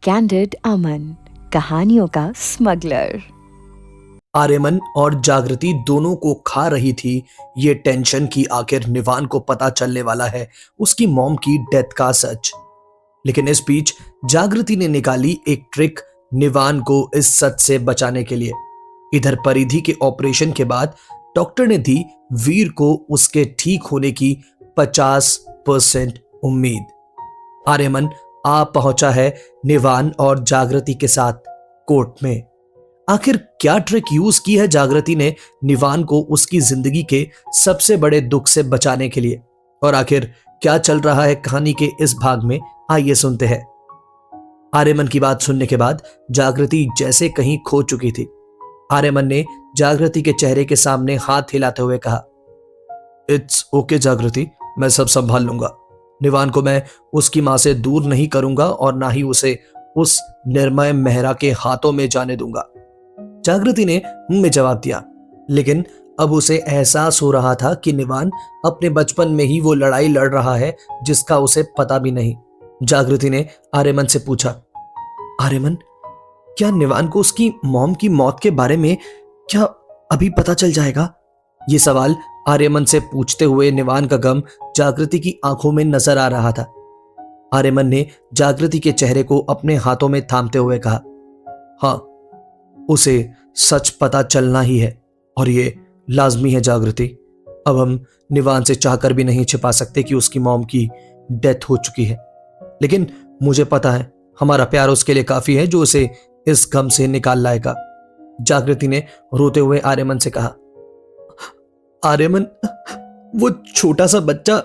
Candid अमन, कहानियों का smuggler. Aryaman और जागृति दोनों को खा रही थी ये टेंशन कि आखिर निवान को पता चलने वाला है उसकी मॉम की डेथ का सच। लेकिन इस बीच जागृति ने निकाली एक ट्रिक निवान को इस सच से बचाने के लिए। इधर परिधि के ऑपरेशन के बाद डॉक्टर ने दी वीर को उसके ठीक होने की 50% उम्मीद। आर्यमन आ पहुंचा है निवान और जागृति के साथ कोर्ट में। आखिर क्या ट्रिक यूज की है जागृति ने निवान को उसकी जिंदगी के सबसे बड़े दुख से बचाने के लिए, और आखिर क्या चल रहा है कहानी के इस भाग में, आइए सुनते हैं। आर्यमन की बात सुनने के बाद जागृति जैसे कहीं खो चुकी थी। आर्यमन ने जागृति के चेहरे के सामने हाथ हिलाते हुए कहा, इट्स ओके जागृति, मैं सब संभाल लूंगा। निवान को मैं उसकी मां से दूर नहीं करूंगा और ना ही उसे उस निर्मय मेहरा के हाथों में जाने दूंगा। जागृति ने मुंह में जवाब दिया, लेकिन अब उसे एहसास हो रहा था कि निवान अपने बचपन में ही वो लड़ाई लड़ रहा है जिसका उसे पता भी नहीं। जागृति ने आर्यमन से पूछा, आर्यमन, क्या निवान को उसकी मॉम की मौत के बारे में क्या अभी पता चल जाएगा? ये सवाल आर्यमन से पूछते हुए निवान का गम जागृति की आंखों में नजर आ रहा था। आर्यमन ने जागृति के चेहरे को अपने हाथों में थामते हुए कहा, हाँ, उसे सच पता चलना ही है और ये लाजमी है जागृति। अब हम निवान से चाहकर भी नहीं छिपा सकते कि उसकी मॉम की डेथ हो चुकी है, लेकिन मुझे पता है हमारा प्यार उसके लिए काफी है जो उसे इस गम से निकाल लाएगा। जागृति ने रोते हुए आर्यमन से कहा, आर्यमन, वो छोटा सा बच्चा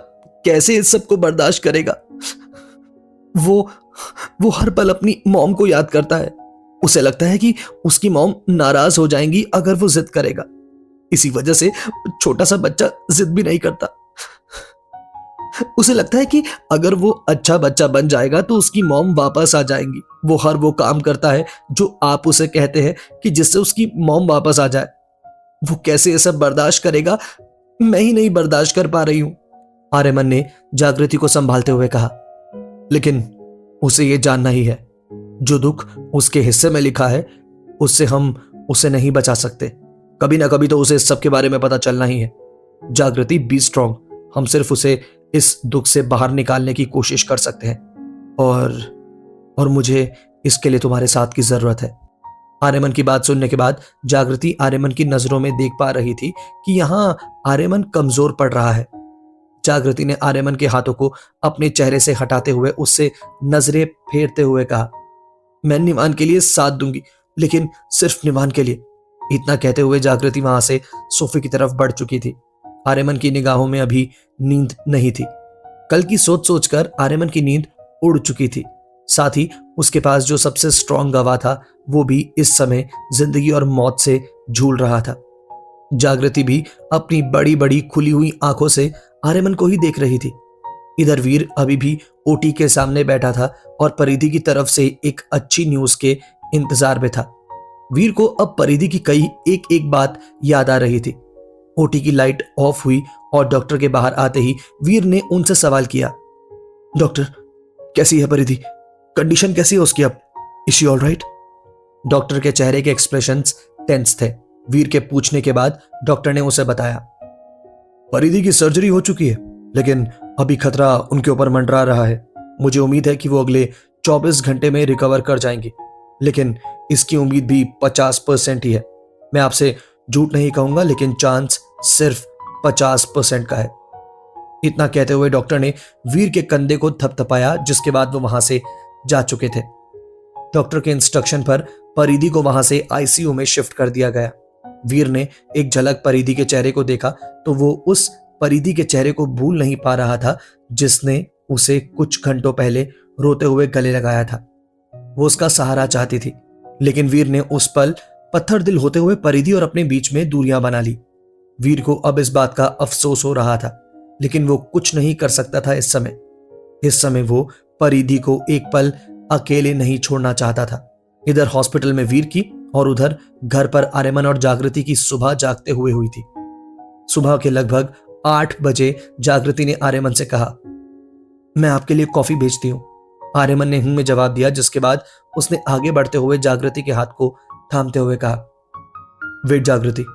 कैसे इस सब को बर्दाश्त करेगा? वो हर पल अपनी मॉम को याद करता है। उसे लगता है कि उसकी मॉम नाराज हो जाएंगी अगर वो जिद करेगा। इसी वजह से छोटा सा बच्चा जिद भी नहीं करता। उसे लगता है कि अगर वो अच्छा बच्चा बन जाएगा तो उसकी मॉम वापस आ जाएंगी। वो हर वो काम करता है जो आप उसे कहते हैं कि जिससे उसकी मॉम वापस आ जाए। वो कैसे ये सब बर्दाश्त करेगा? मैं ही नहीं बर्दाश्त कर पा रही हूं। आर्यमन ने जागृति को संभालते हुए कहा, लेकिन उसे ये जानना ही है, जो दुख उसके हिस्से में लिखा है उससे हम उसे नहीं बचा सकते। कभी ना कभी तो उसे इस सब के बारे में पता चलना ही है। जागृति, बी स्ट्रांग। हम सिर्फ उसे इस दुख से बाहर निकालने की कोशिश कर सकते हैं, और मुझे इसके लिए तुम्हारे साथ की जरूरत है। आर्यमन की बात सुनने के बाद जागृति आर्यमन की नजरों में देख पा रही थी कि यहां आर्यमन कमजोर पड़ रहा है। जागृति ने आर्यमन के हाथों को अपने चेहरे से हटाते हुए उससे नजरें फेरते हुए कहा, मैं निवान के लिए साथ दूंगी, लेकिन सिर्फ निवान के लिए। इतना कहते हुए जागृति वहां से सोफे की तरफ बढ़ चुकी थी। आर्यमन की निगाहों में अभी नींद नहीं थी। कल की सोच सोचकर आर्यमन की नींद उड़ चुकी थी। साथ ही उसके पास जो सबसे स्ट्रांग गवाह था वो भी इस समय जिंदगी और मौत से झूल रहा था। जागृति भी अपनी बड़ी बड़ी खुली हुई आंखों से आर्यमन को ही देख रही थी। इधर वीर अभी भी ओटी के सामने बैठा था और परिधि की तरफ से एक अच्छी न्यूज के इंतजार में था। वीर को अब परिधि की कई एक बात याद आ रही थी। ओटी की लाइट ऑफ हुई और डॉक्टर के बाहर आते ही वीर ने उनसे सवाल किया, डॉक्टर, कैसी है परिधि? कंडीशन कैसी है उसकी अब? Is she all right? Doctor के चेहरे के एक्सप्रेशंस टेंस थे। वीर के पूछने के बाद डॉक्टर ने उसे बताया, परिधि की सर्जरी हो चुकी है, लेकिन अभी खतरा उनके ऊपर मंडरा रहा है। मुझे उम्मीद है कि वो अगले 24 घंटे में रिकवर कर जाएंगी, लेकिन इसकी उम्मीद भी 50% ही है। मैं आपसे झूठ नहीं कहूंगा, लेकिन चांस सिर्फ 50% का है। इतना कहते हुए डॉक्टर ने वीर के कंधे को थपथपाया, जिसके बाद वो वहां से जा चुके थे। डॉक्टर के इंस्ट्रक्शन पर परिधि को वहां से आईसीयू में शिफ्ट कर दिया गया। वीर ने एक झलक परिधि के चेहरे को देखा तो वो उस परिधि के चेहरे को भूल नहीं पा रहा था जिसने उसे कुछ घंटों पहले रोते हुए गले लगाया था। वो उसका सहारा चाहती थी, लेकिन वीर ने उस पल पत्थर दिल होते हुए परिधि और अपने बीच में दूरियां बना ली। वीर को अब इस बात का अफसोस हो रहा था, लेकिन वो कुछ नहीं कर सकता था। इस समय वो परिधि को एक पल अकेले नहीं छोड़ना चाहता था। इधर हॉस्पिटल में वीर की और उधर घर पर आर्यमन और जागृति की सुबह जागते हुए हुई थी। सुबह के लगभग 8 बजे जागृति ने आर्यमन से कहा, मैं आपके लिए कॉफी भेजती हूं। आर्यमन ने में जवाब दिया, जिसके बाद उसने आगे बढ़ते हुए जागृति के हाथ को थामते हुए कहा, वेट जागृति।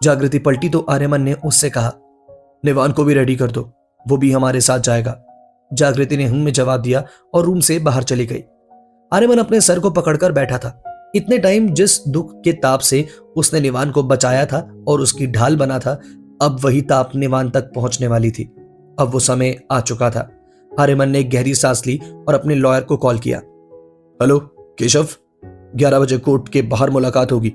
जागृति पलटी तो आर्यमन ने उससे कहा, निवान को भी रेडी कर दो, वो भी हमारे साथ जाएगा। जागृति ने में जवाब दिया और रूम से बाहर चली गई। आर्यमन अपने सर को पकड़कर बैठा था। इतने टाइम जिस दुख के ताप से उसने निवान को बचाया था और उसकी ढाल बना था, अब वही ताप निवान तक पहुंचने वाली थी। अब वो समय आ चुका था। आर्यमन ने गहरी सांस ली और अपने लॉयर को कॉल किया। हेलो केशव, 11 बजे कोर्ट के बाहर मुलाकात होगी।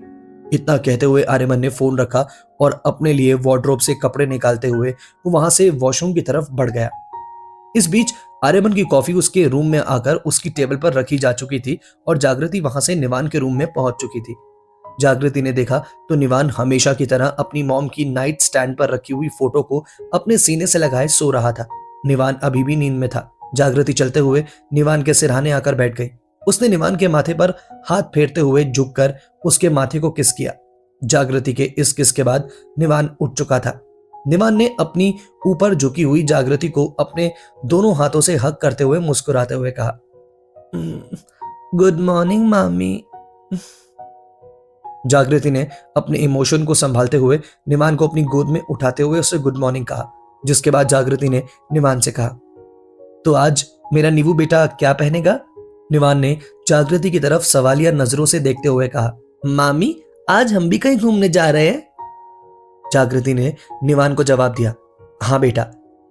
इतना कहते हुए आर्यमन ने फोन रखा और अपने लिए वार्डरोब से कपड़े निकालते हुए वो वहां से वॉशरूम की तरफ बढ़ गया। इस बीच आर्यमन की कॉफी उसके रूम में आकर उसकी टेबल पर रखी जा चुकी थी और जागृति वहां से निवान के रूम में पहुंच चुकी थी। जागृति ने देखा तो निवान हमेशा की तरह अपनी मॉम की नाइट स्टैंड पर रखी हुई फोटो को अपने सीने से लगाए सो रहा था। निवान अभी भी नींद में था। जागृति चलते हुए निवान के सिरहाने आकर बैठ गई। उसने निवान के माथे पर हाथ फेरते हुए झुककर उसके माथे को किस किया। जागृति के इस किस के बाद निवान उठ चुका था। निवान ने अपनी ऊपर झुकी हुई जागृति को अपने दोनों हाथों से हक करते हुए मुस्कुराते हुए कहा, गुड मॉर्निंग मामी। जागृति ने अपने इमोशन को संभालते हुए निवान को अपनी गोद में उठाते हुए उसे गुड मॉर्निंग कहा, जिसके बाद जागृति ने निवान से कहा, तो आज मेरा नीवू बेटा क्या पहनेगा? निवान ने जागृति की तरफ सवालिया नजरों से देखते हुए कहा, मामी आज हम भी कहीं घूमने जा रहे हैं। जागृति ने निवान को जवाब दिया, हाँ बेटा,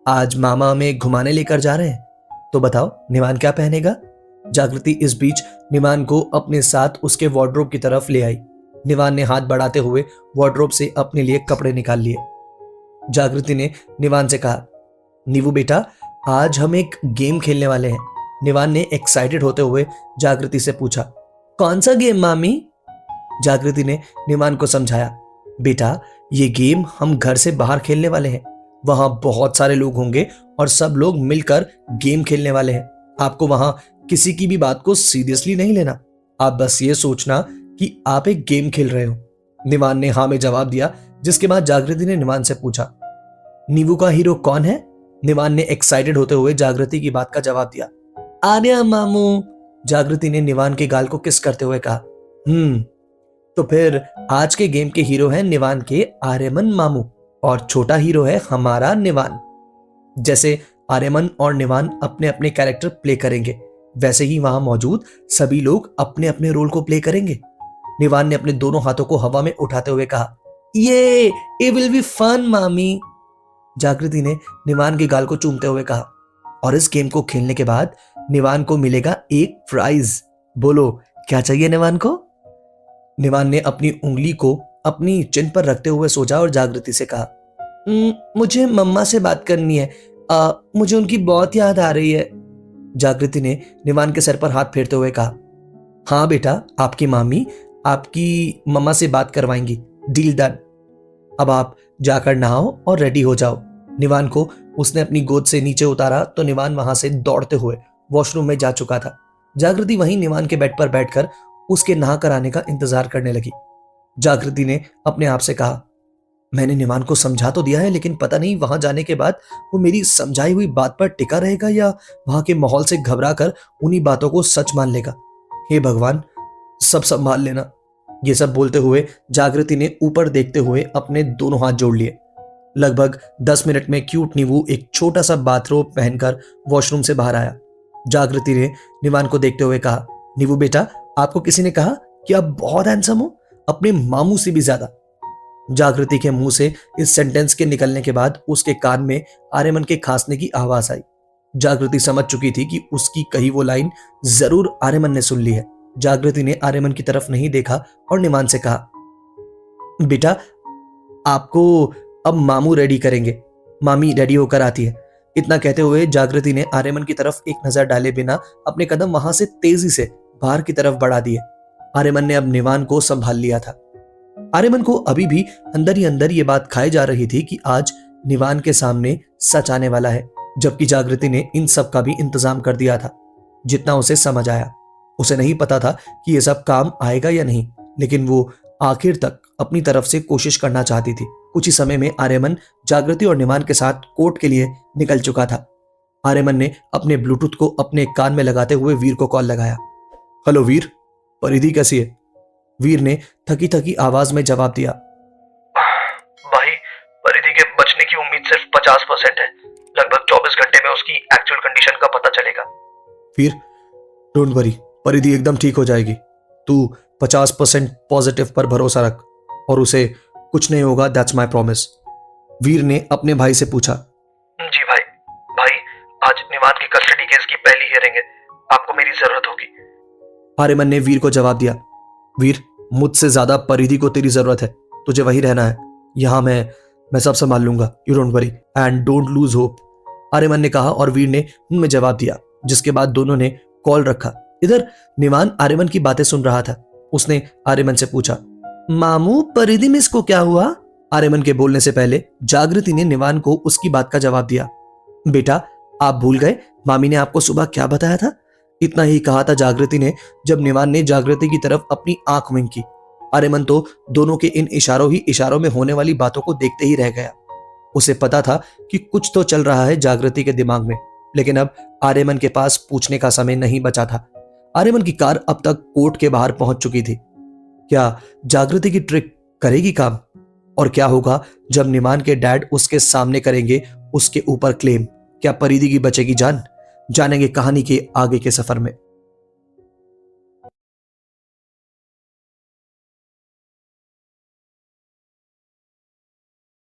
आज मामा हमें घुमाने लेकर जा रहे हैं। तो बताओ निवान क्या पहनेगा? जागृति इस बीच निवान को अपने साथ उसके वार्डरोब की तरफ ले आई। निवान ने हाथ बढ़ाते हुए वार्डरोब से अपने लिए कपड़े निकाल लिए। जागृति ने निवान से कहा, नीवू बेटा आज हम एक गेम खेलने वाले हैं। निवान ने एक्साइटेड होते हुए जागृति से पूछा, कौन सा गेम मामी? जागृति ने निवान को समझाया, बेटा ये गेम हम घर से बाहर खेलने वाले हैं। वहां बहुत सारे लोग होंगे और सब लोग मिलकर गेम खेलने वाले हैं। आपको वहां किसी की भी बात को सीरियसली नहीं लेना। आप बस ये सोचना कि आप एक गेम खेल रहे हो। निवान ने हाँ में जवाब दिया, जिसके बाद जागृति ने निवान से पूछा, नीवू का हीरो कौन है? निवान ने एक्साइटेड होते हुए जागृति की बात का जवाब दिया, आर्या मामू। जागृति ने निवान के गाल को किस करते हुए कहा, तो फिर आज के गेम के हीरो हैं निवान के आर्यमन मामू और छोटा हीरो है हमारा निवान। जैसे आर्यमन और निवान अपने अपने कैरेक्टर प्ले करेंगे, वैसे ही वहां मौजूद सभी लोग अपने अपने रोल को प्ले करेंगे। निवान ने अपने दोनों हाथों को हवा में उठाते हुए कहा, ये इट विल बी फन मामी। जागृति ने निवान के गाल को चूमते हुए कहा, और इस गेम को खेलने के बाद निवान को मिलेगा एक प्राइज। बोलो क्या चाहिए निवान को? निवान ने अपनी उंगली को अपनी चिन पर रखते हुए सोचा और जागृति से कहा, मुझे मम्मा से बात करनी है। मुझे उनकी बहुत याद आ रही है। जागृति ने निवान के सर पर हाथ फेरते हुए कहा, हाँ बेटा, आपकी मामी आपकी मम्मा से बात करवाएंगी। Deal done. अब आप जाकर नहाओ और रेडी हो जाओ। निवान को उसने अपनी गोद से नीचे उतारा तो निवान वहां से दौड़ते हुए वॉशरूम में जा चुका था। जागृति वहीं निवान के बेड पर बैठकर उसके नहा कर आने का इंतजार करने लगी। जागृति ने अपने आप से कहा, मैंने निवान को समझा तो दिया है, लेकिन पता नहीं वहां जाने के बाद वो मेरी समझाई हुई बात पर टिका रहेगा या वहां के माहौल से घबरा कर उन्हीं बातों को सच मान लेगा। हे भगवान, सब संभाल लेना। ये सब बोलते हुए जागृति ने ऊपर देखते हुए अपने दोनों हाथ जोड़ लिए। लगभग 10 मिनट में क्यूट नीवू एक छोटा सा बाथरोब पहनकर वॉशरूम से बाहर आया। जागृति ने निवान को देखते हुए कहा, नीवू बेटा, आपको किसी ने कहा कि आप बहुत हैंडसम हो, अपने मामू से भी ज्यादा। जागृति के मुंह से इस सेंटेंस के निकलने के बाद उसके कान में आर्यमन के खांसने की आवाज आई। जागृति समझ चुकी थी कि उसकी कही वो लाइन जरूर आर्यमन ने सुन ली है। जागृति ने आर्यमन की तरफ नहीं देखा और निवान से कहा, बेटा आपको अब मामू रेडी करेंगे, मामी रेडी होकर आती है। इतना कहते हुए जागृति ने आर्यमन की तरफ एक नजर डाले बिना अपने कदम वहां से तेजी से बाहर की तरफ बढ़ा दिए। आर्यमन ने अब निवान को संभाल लिया था। आर्यमन को अभी भी अंदर ही अंदर ये बात खाई जा रही थी कि आज निवान के सामने सच आने वाला है, जबकि जागृति ने इन सब का भी इंतजाम कर दिया था। जितना उसे समझ आया, उसे नहीं पता था कि ये सब काम आएगा या नहीं, लेकिन वो आखिर तक अपनी तरफ से कोशिश करना चाहती थी। कुछ ही समय में आर्यमन जागृति और निवान के साथ कोर्ट के लिए निकल चुका था। आर्यमन ने अपने ब्लूटूथ को अपने कान में लगाते हुए वीर को कॉल लगाया। हेलो वीर, परिधि कैसी है? वीर ने थकी थकी आवाज में जवाब दिया। भाई, परिधि के बचने की उम्मीद सिर्फ 50% है। लगभग 24 घंटे में उसकी एक्चुअल कंडीशन का पता चलेगा। वीर, डोंट वरी, परिधि एकदम ठीक हो जाएगी। तू 50% पॉजिटिव पर भरोसा रख और उसे कुछ नहीं होगा, दैट्स माय प्रॉमिस। वीर ने अपने भाई से पूछा। जी भाई। भाई, आज निवान की कस्टडी केस की पहली हियरिंग है। आपको मेरी जरूरत होगी। आर्यमन ने वीर को जवाब दिया। वीर, मुझसे ज्यादा परिधि को तेरी जरूरत है। तुझे वही रहना है। यहां मैं सब संभाल लूंगा। You don't worry and don't lose hope, Aryaman ने कहा और वीर ने उनमें जवाब दिया, जिसके बाद दोनों ने कॉल रखा। इधर निवान आर्यमन की बातें सुन रहा था। उसने आर्यमन से पूछा, मामू, परिधि मिस को क्या हुआ? आर्यमन के बोलने से पहले जागृति ने निवान को उसकी बात का जवाब दिया। बेटा, आप भूल गए मामी ने आपको सुबह क्या बताया था? इतना ही कहा था जागृति ने जब निवान ने जागृति की तरफ अपनी आंख विंकी। आर्यमन तो दोनों के इन इशारों में होने वाली बातों को देखते ही रह गया। उसे पता था कि कुछ तो चल रहा है जागृति के दिमाग में, लेकिन अब आर्यमन के पास पूछने का समय नहीं बचा था। आर्यमन की कार अब तक कोर्ट के बाहर पहुंच चुकी थी। क्या जागृति की ट्रिक करेगी काम? और क्या होगा जब निवान के डैड उसके सामने करेंगे उसके ऊपर क्लेम? क्या परिधि की बचेगी जान? जानेंगे कहानी के आगे के सफर में।